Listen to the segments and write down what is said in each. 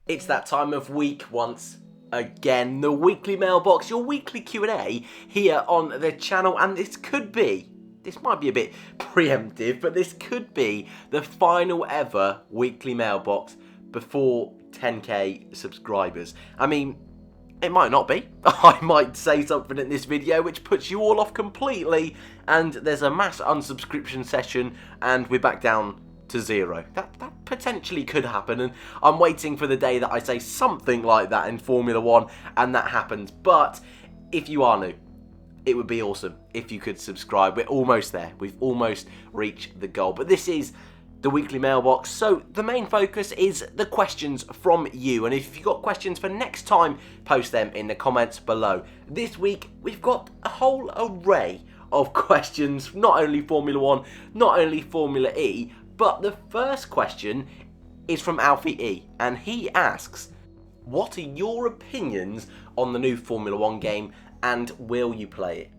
It's that time of week once again, the weekly mailbox, your weekly Q&A here on the channel, and this might be a bit preemptive, but this could be the final ever weekly mailbox before 10k subscribers. I mean, it might not be. I might say something in this video which puts you all off completely, and there's a mass unsubscription session, and we're back down to zero. That potentially could happen, and I'm waiting for the day that I say something like that in Formula 1 and that happens. But if you are new, it would be awesome if you could subscribe. We're almost there. We've almost reached the goal. But this is the weekly mailbox, so the main focus is the questions from you, and if you've got questions for next time, post them in the comments below. This week we've got a whole array of questions, not only Formula 1, not only Formula E, but the first question is from Alfie E, and he asks, what are your opinions on the new Formula 1 game, and will you play it?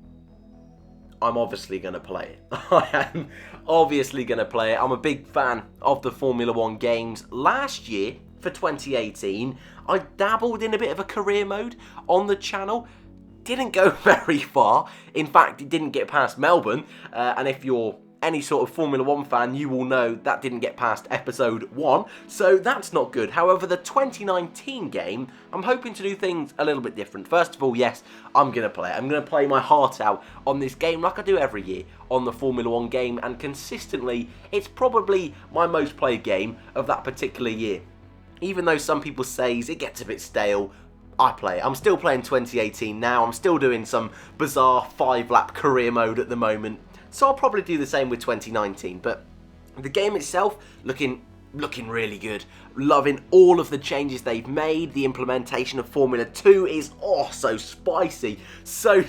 I'm obviously going to play it. I am obviously going to play it. I'm a big fan of the Formula 1 games. Last year, for 2018, I dabbled in a bit of a career mode on the channel. Didn't go very far. In fact, it didn't get past Melbourne. And if you're any sort of Formula 1 fan, you will know that didn't get past episode 1, so that's not good. However, the 2019 game, I'm hoping to do things a little bit different. First of all, yes, I'm going to play it. I'm going to play my heart out on this game like I do every year on the Formula 1 game, and consistently, it's probably my most played game of that particular year. Even though some people say it gets a bit stale, I play it. I'm still playing 2018 now. I'm still doing some bizarre 5-lap career mode at the moment. So I'll probably do the same with 2019, but the game itself looking really good. Loving all of the changes they've made. The implementation of Formula 2 is so spicy, so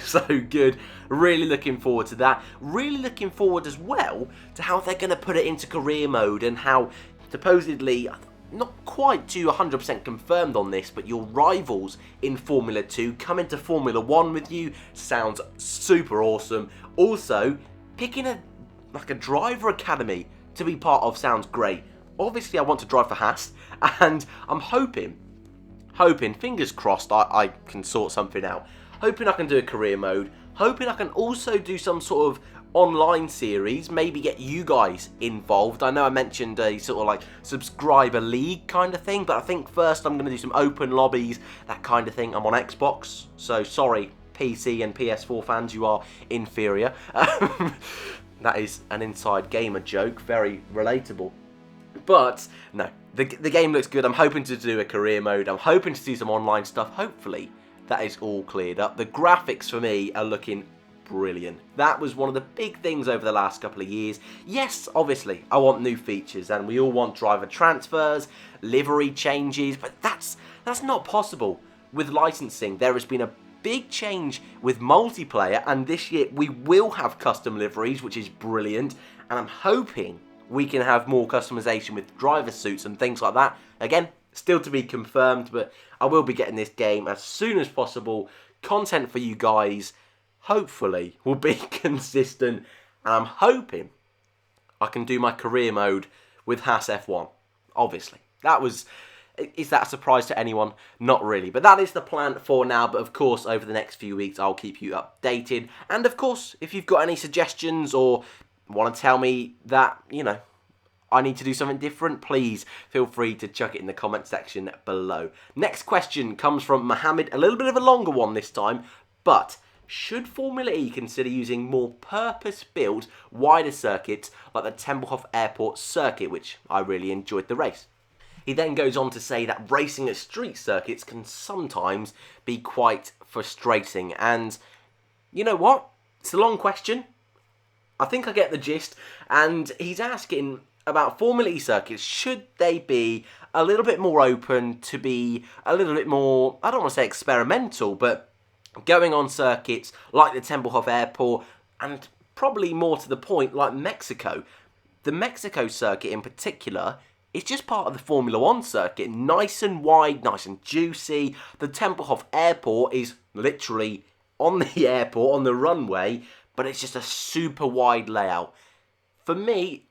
good. Really looking forward to that. Really looking forward as well to how they're going to put it into career mode, and how supposedly, not quite to 100% confirmed on this, but your rivals in Formula 2 come into Formula 1 with you. Sounds super awesome. Also, picking a driver academy to be part of sounds great. Obviously, I want to drive for Haas, and I'm hoping, fingers crossed, I can sort something out. Hoping I can do a career mode. Hoping I can also do some sort of online series, maybe get you guys involved. I know I mentioned a sort of like subscriber league kind of thing, but I think first I'm going to do some open lobbies, that kind of thing. I'm on Xbox, so sorry, PC and PS4 fans, you are inferior. That is an inside gamer joke, very relatable. But no, the game looks good. I'm hoping to do a career mode. I'm hoping to do some online stuff. Hopefully that is all cleared up. The graphics for me are looking brilliant. That was one of the big things over the last couple of years. Yes, obviously, I want new features, and we all want driver transfers, livery changes, but that's not possible with licensing. There has been a big change with multiplayer, and this year we will have custom liveries, which is brilliant, and I'm hoping we can have more customization with driver suits and things like that. Again, still to be confirmed, but I will be getting this game as soon as possible. Content for you guys, hopefully, will be consistent, and I'm hoping I can do my career mode with Haas F1, obviously. Is that a surprise to anyone? Not really. But that is the plan for now. But of course, over the next few weeks, I'll keep you updated. And of course, if you've got any suggestions or want to tell me that, I need to do something different, please feel free to chuck it in the comment section below. Next question comes from Mohammed. A little bit of a longer one this time. But should Formula E consider using more purpose-built, wider circuits like the Tempelhof Airport circuit, which I really enjoyed the race? He then goes on to say that racing at street circuits can sometimes be quite frustrating. And you know what? It's a long question. I think I get the gist. And he's asking about Formula E circuits. Should they be a little bit more open, to be a little bit more, I don't want to say experimental, but going on circuits like the Tempelhof Airport, and probably more to the point, like Mexico. The Mexico circuit in particular, it's just part of the Formula 1 circuit, nice and wide, nice and juicy. The Tempelhof Airport is literally on the airport, on the runway, but it's just a super wide layout. For me,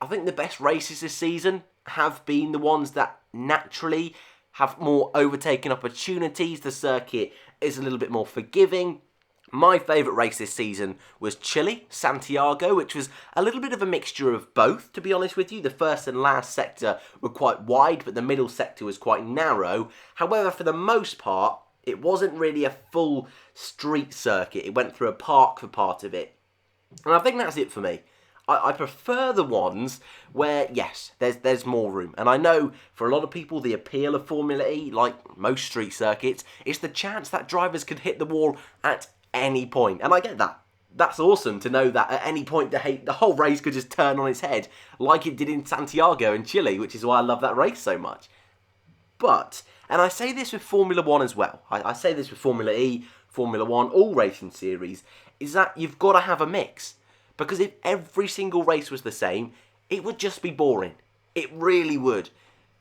I think the best races this season have been the ones that naturally have more overtaking opportunities. The circuit is a little bit more forgiving. My favourite race this season was Chile, Santiago, which was a little bit of a mixture of both, to be honest with you. The first and last sector were quite wide, but the middle sector was quite narrow. However, for the most part, it wasn't really a full street circuit. It went through a park for part of it. And I think that's it for me. I prefer the ones where, yes, there's more room. And I know for a lot of people, the appeal of Formula E, like most street circuits, is the chance that drivers could hit the wall at any point. And I get that. That's awesome to know that at any point the whole race could just turn on its head, like it did in Santiago in Chile, which is why I love that race so much. But, and I say this with Formula 1 as well, I say this with Formula E, Formula 1, all racing series, is that you've got to have a mix. Because if every single race was the same, it would just be boring. It really would.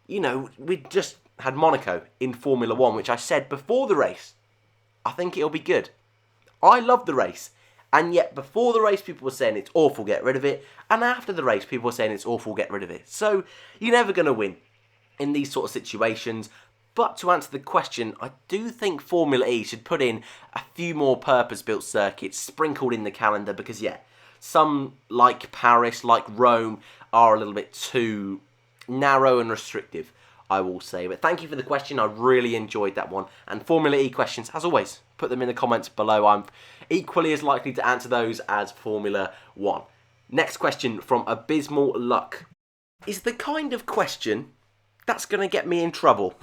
You know, we just had Monaco in Formula 1, which I said before the race, I think it'll be good. I love the race. And yet, before the race, people were saying it's awful, get rid of it. And after the race, people were saying it's awful, get rid of it. So, you're never going to win in these sort of situations. But to answer the question, I do think Formula E should put in a few more purpose-built circuits sprinkled in the calendar. Because, yeah, some, like Paris, like Rome, are a little bit too narrow and restrictive, I will say. But thank you for the question. I really enjoyed that one. And Formula E questions, as always, put them in the comments below. I'm equally as likely to answer those as Formula 1. Next question from Abysmal Luck. Is the kind of question that's going to get me in trouble.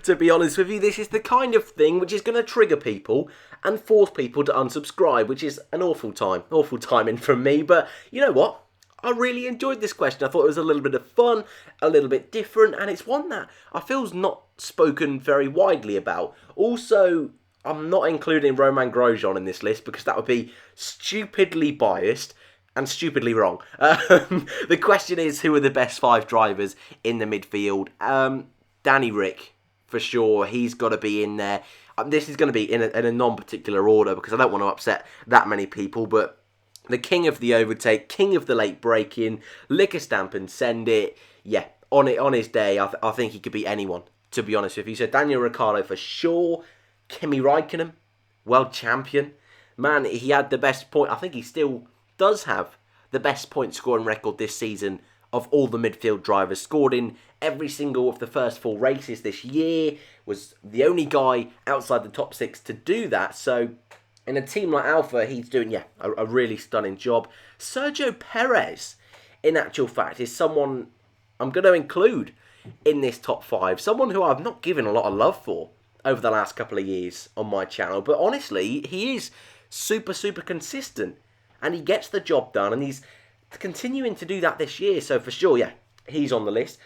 To be honest with you, this is the kind of thing which is going to trigger people and force people to unsubscribe, which is an awful timing from me. But you know what? I really enjoyed this question. I thought it was a little bit of fun, a little bit different, and it's one that I feel's not spoken very widely about. Also, I'm not including Romain Grosjean in this list because that would be stupidly biased and stupidly wrong. The question is, who are the best 5 drivers in the midfield? Danny Rick, for sure. He's got to be in there. This is going to be in a non-particular order because I don't want to upset that many people, but the king of the overtake, king of the late braking, lick a stamp and send it. Yeah, on his day, I think he could beat anyone, to be honest with you. So Daniel Ricciardo for sure. Kimi Räikkönen, world champion. Man, he had the best point. I think he still does have the best point scoring record this season of all the midfield drivers. Scored in every single of the first 4 races this year. Was the only guy outside the top 6 to do that. So in a team like Alpha, he's doing, a really stunning job. Sergio Perez, in actual fact, is someone I'm going to include in this top 5. Someone who I've not given a lot of love for over the last couple of years on my channel. But honestly, he is super, super consistent. And he gets the job done. And he's continuing to do that this year. So for sure, he's on the list.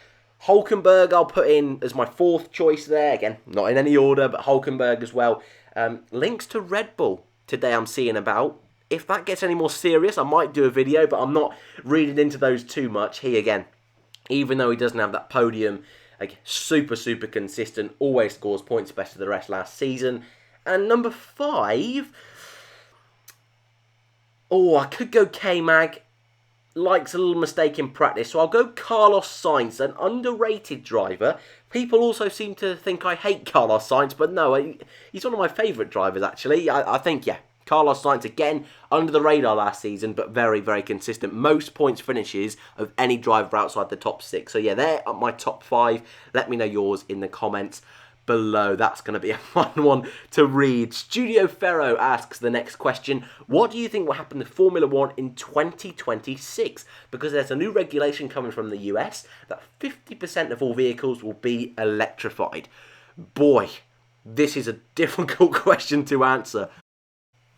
Hulkenberg I'll put in as my 4th choice there. Again, not in any order, but Hulkenberg as well. Links to Red Bull today I'm seeing about. If that gets any more serious, I might do a video, but I'm not reading into those too much. He, again, even though he doesn't have that podium, like, super, super consistent, always scores points best of the rest last season. And number 5, I could go K-Mag. Likes a little mistake in practice, so I'll go Carlos Sainz, an underrated driver. People also seem to think I hate Carlos Sainz, but no, he's one of my favourite drivers, actually. I think, Carlos Sainz, again, under the radar last season, but very, very consistent. Most points finishes of any driver outside the top 6. So, they're my top 5. Let me know yours in the comments below. That's going to be a fun one to read. Studio Ferro asks the next question. What do you think will happen to Formula 1 in 2026? Because there's a new regulation coming from the US that 50% of all vehicles will be electrified. Boy, this is a difficult question to answer.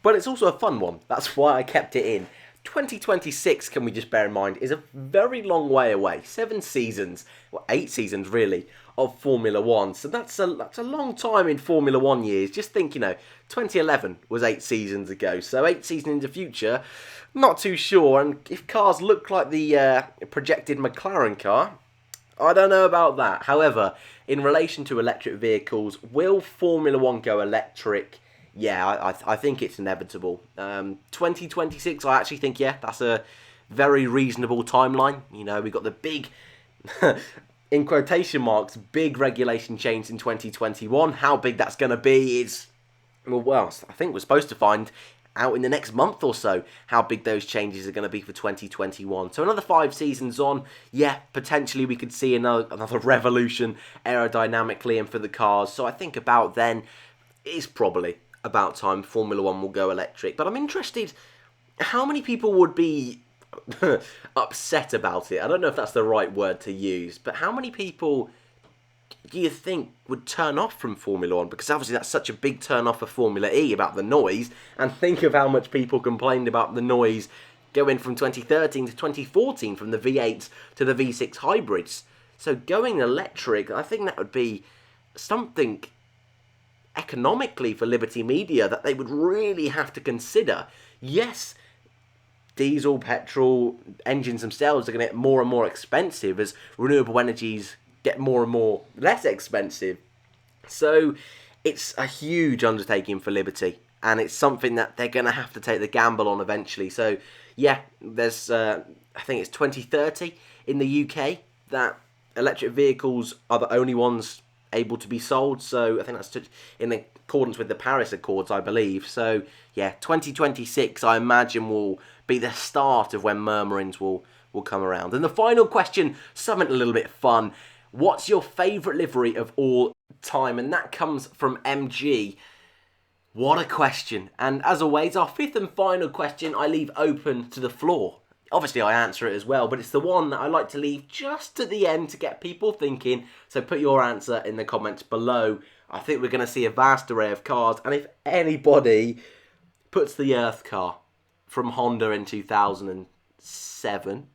But it's also a fun one. That's why I kept it in. 2026, can we just bear in mind, is a very long way away. 7 seasons, 8 seasons really, of Formula 1. So that's a long time in Formula 1 years. Just think, 2011 was 8 seasons ago. So 8 seasons in the future, not too sure. And if cars look like the projected McLaren car, I don't know about that. However, in relation to electric vehicles, will Formula 1 go electric? I think it's inevitable. 2026, I actually think, that's a very reasonable timeline. We've got the big in quotation marks, big regulation change in 2021. How big that's going to be is, well, I think we're supposed to find out in the next month or so how big those changes are going to be for 2021. So another 5 seasons on, yeah, potentially we could see another revolution aerodynamically and for the cars. So I think about then, it's probably about time Formula 1 will go electric. But I'm interested, how many people would be upset about it? I don't know if that's the right word to use, but how many people do you think would turn off from Formula 1? Because obviously that's such a big turn off for Formula E about the noise. And think of how much people complained about the noise going from 2013 to 2014 from the V8s to the V6 hybrids. So going electric, I think that would be something economically for Liberty Media that they would really have to consider. Yes, diesel, petrol, engines themselves are going to get more and more expensive as renewable energies get more and more less expensive. So it's a huge undertaking for Liberty, and it's something that they're going to have to take the gamble on eventually. So yeah, there's I think it's 2030 in the UK that electric vehicles are the only ones able to be sold. So I think that's in accordance with the Paris Accords, I believe. So yeah, 2026 I imagine will be the start of when murmurings will come around. And the final question, something a little bit fun. What's your favourite livery of all time? And that comes from MG. What a question. And as always, our 5th and final question I leave open to the floor. Obviously I answer it as well, but it's the one that I like to leave just at the end to get people thinking. So put your answer in the comments below. I think we're going to see a vast array of cars. And if anybody puts the Earth car from Honda in 2007...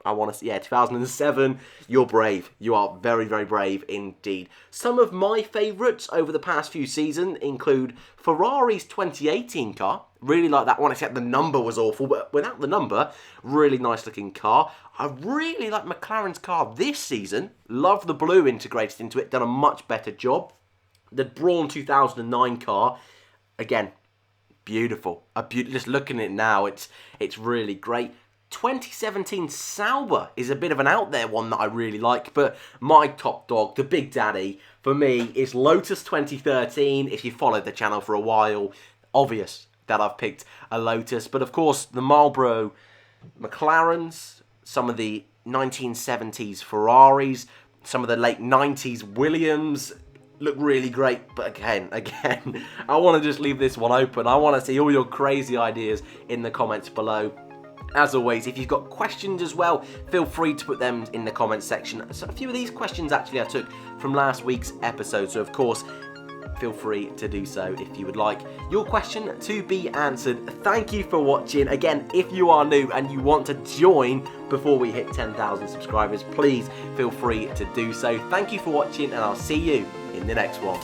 2007, you're brave. You are very, very brave indeed. Some of my favourites over the past few seasons include Ferrari's 2018 car. Really like that one, except the number was awful, but without the number, really nice looking car. I really like McLaren's car this season. Love the blue integrated into it, done a much better job. The Brawn 2009 car, again, beautiful. Just looking at it now, it's really great. 2017 Sauber is a bit of an out there one that I really like, but my top dog, the Big Daddy, for me is Lotus 2013. If you followed the channel for a while, obvious that I've picked a Lotus. But of course, the Marlboro McLarens, some of the 1970s Ferraris, some of the late 90s Williams look really great. But again, I want to just leave this one open. I want to see all your crazy ideas in the comments below. As always, if you've got questions as well, feel free to put them in the comments section. So a few of these questions actually I took from last week's episode, so of course, feel free to do so if you would like your question to be answered. Thank you for watching. Again, if you are new and you want to join before we hit 10,000 subscribers, please feel free to do so. Thank you for watching, and I'll see you in the next one.